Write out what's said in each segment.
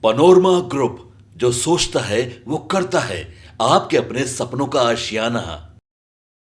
Panorama group, जो सोचता है वो करता है। आपके अपने सपनों का आशियाना।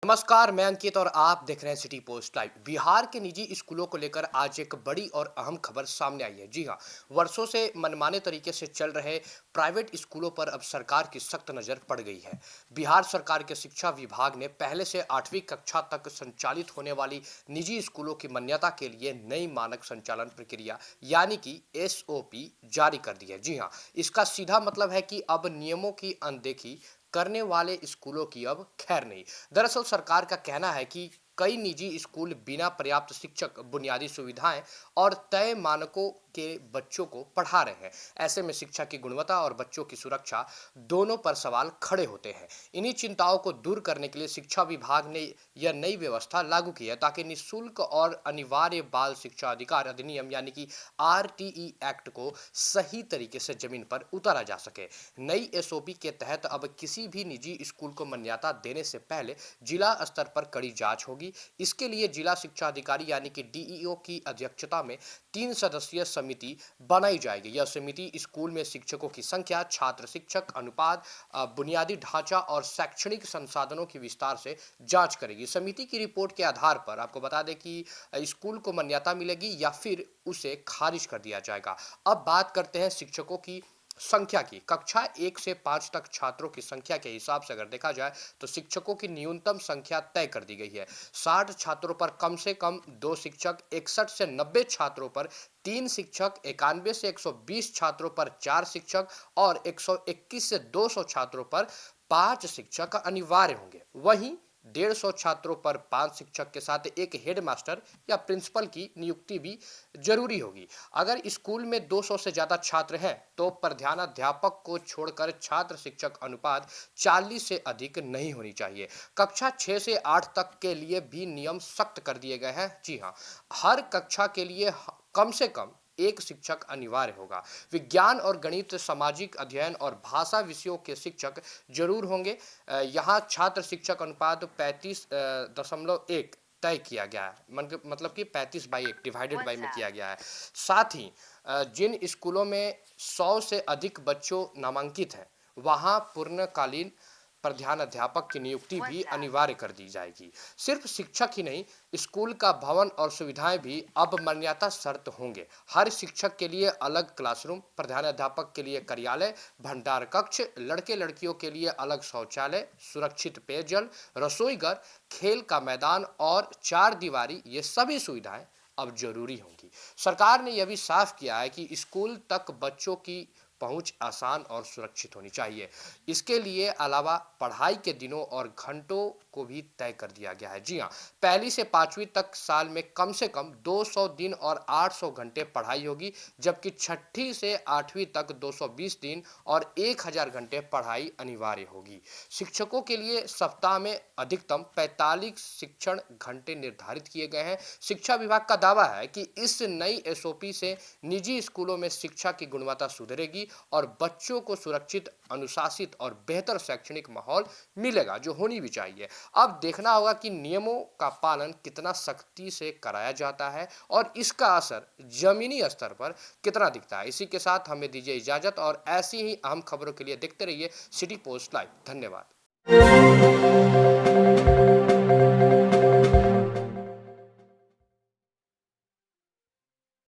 नमस्कार, मैं अंकित और आप देख रहे हैं सिटी पोस्ट लाइव। बिहार के निजी स्कूलों को लेकर आज एक बड़ी और अहम खबर सामने आई है। जी हां, वर्षों से मनमाने तरीके से चल रहे प्राइवेट स्कूलों पर अब सरकार की सख्त नजर पड़ गई है। बिहार सरकार के शिक्षा विभाग ने पहले से 8वीं कक्षा तक संचालित होने वाली निजी स्कूलों की मान्यता के लिए नई मानक संचालन प्रक्रिया यानी कि एसओपी जारी कर दी है। जी हां, इसका सीधा मतलब है कि अब नियमों की अनदेखी करने वाले स्कूलों की अब खैर नहीं। दरअसल सरकार का कहना है कि कई निजी स्कूल बिना पर्याप्त शिक्षक, बुनियादी सुविधाएं और तय मानकों के बच्चों को पढ़ा रहे हैं। ऐसे में शिक्षा की गुणवत्ता और बच्चों की सुरक्षा दोनों पर सवाल खड़े होते हैं। इन्हीं चिंताओं को दूर करने के लिए शिक्षा विभाग ने यह नई व्यवस्था लागू की है ताकि निःशुल्क और अनिवार्य बाल शिक्षा अधिकार अधिनियम यानी कि आरटीई एक्ट को सही तरीके से जमीन पर उतारा जा सके। नई एसओपी के तहत अब किसी भी निजी स्कूल को मान्यता देने से पहले जिला स्तर पर कड़ी जांच होगी। इसके लिए जिला शिक्षा अधिकारी यानी कि डीईओ की अध्यक्षता में 3 सदस्यीय समिति बनाई जाएगी। यह समिति स्कूल में शिक्षकों की संख्या, छात्र शिक्षक अनुपात, बुनियादी ढांचा और शैक्षणिक संसाधनों की विस्तार से जांच करेगी। समिति की रिपोर्ट के आधार पर आपको बता दें कि स्कूल को मान्यता मिलेगी या फिर उसे खारिज कर दिया जाएगा। अब बात करते हैं शिक्षकों की संख्या की। कक्षा 1 से 5 तक छात्रों की संख्या के हिसाब से अगर देखा जाए तो शिक्षकों की न्यूनतम संख्या तय कर दी गई है। 60 छात्रों पर कम से कम 2 शिक्षक, 61 से 90 छात्रों पर 3 शिक्षक, 91 से 120 छात्रों पर 4 शिक्षक और 121 से 200 छात्रों पर 5 शिक्षक अनिवार्य होंगे। वहीं 150 छात्रों पर 5 शिक्षक के साथ एक हेडमास्टर या प्रिंसिपल की नियुक्ति भी जरूरी होगी। अगर स्कूल में 200 से ज्यादा छात्र हैं तो प्रधानाध्यापक को छोड़कर छात्र शिक्षक अनुपात 40 से अधिक नहीं होनी चाहिए। कक्षा 6 से 8 तक के लिए भी नियम सख्त कर दिए गए हैं। जी हाँ, हर कक्षा के लिए कम से कम एक शिक्षक अनिवार्य होगा। विज्ञान और गणित, सामाजिक अध्ययन और भाषा विषयों के शिक्षक जरूर होंगे। यहाँ छात्र शिक्षक अनुपात 35.1 तय किया गया है। मतलब कि 35/1 डिवाइडेड बाई में किया गया है। साथ ही जिन स्कूलों में 100 से अधिक बच्चों नामांकित हैं वहां पूर्णकालीन प्रधानाध्यापक की नियुक्ति भी अनिवार्य कर दी जाएगी। सिर्फ शिक्षक ही नहीं, स्कूल का भवन और सुविधाएं भी अब मान्यता शर्त होंगे। हर शिक्षक के लिए अलग क्लासरूम, प्रधानाध्यापक के लिए कार्यालय, भंडार कक्ष, लड़के लड़कियों के लिए अलग शौचालय, सुरक्षित पेयजल, रसोई घर, खेल का मैदान और 4 दीवारी, ये सभी सुविधाएं अब जरूरी होंगी। सरकार ने यह भी साफ किया है कि स्कूल तक बच्चों की पहुंच आसान और सुरक्षित होनी चाहिए। इसके लिए अलावा पढ़ाई के दिनों और घंटों को भी तय कर दिया गया है। जी हाँ, पहली से 5वीं तक साल में कम से कम 200 दिन और 800 घंटे पढ़ाई होगी, जबकि छठी से 8वीं तक 220 दिन और 1000 घंटे पढ़ाई अनिवार्य होगी। शिक्षकों के लिए सप्ताह में अधिकतम 45 शिक्षण घंटे निर्धारित किए गए हैं। शिक्षा विभाग का दावा है कि इस नई एसओपी से निजी स्कूलों में शिक्षा की गुणवत्ता सुधरेगी और बच्चों को सुरक्षित, अनुशासित और बेहतर शैक्षणिक माहौल मिलेगा, जो होनी भी चाहिए। अब देखना होगा कि नियमों का पालन कितना सख्ती से कराया जाता है और इसका असर जमीनी स्तर पर कितना दिखता है। इसी के साथ हमें दीजिए इजाजत और ऐसी ही अहम खबरों के लिए देखते रहिए सिटी पोस्ट लाइव। धन्यवाद।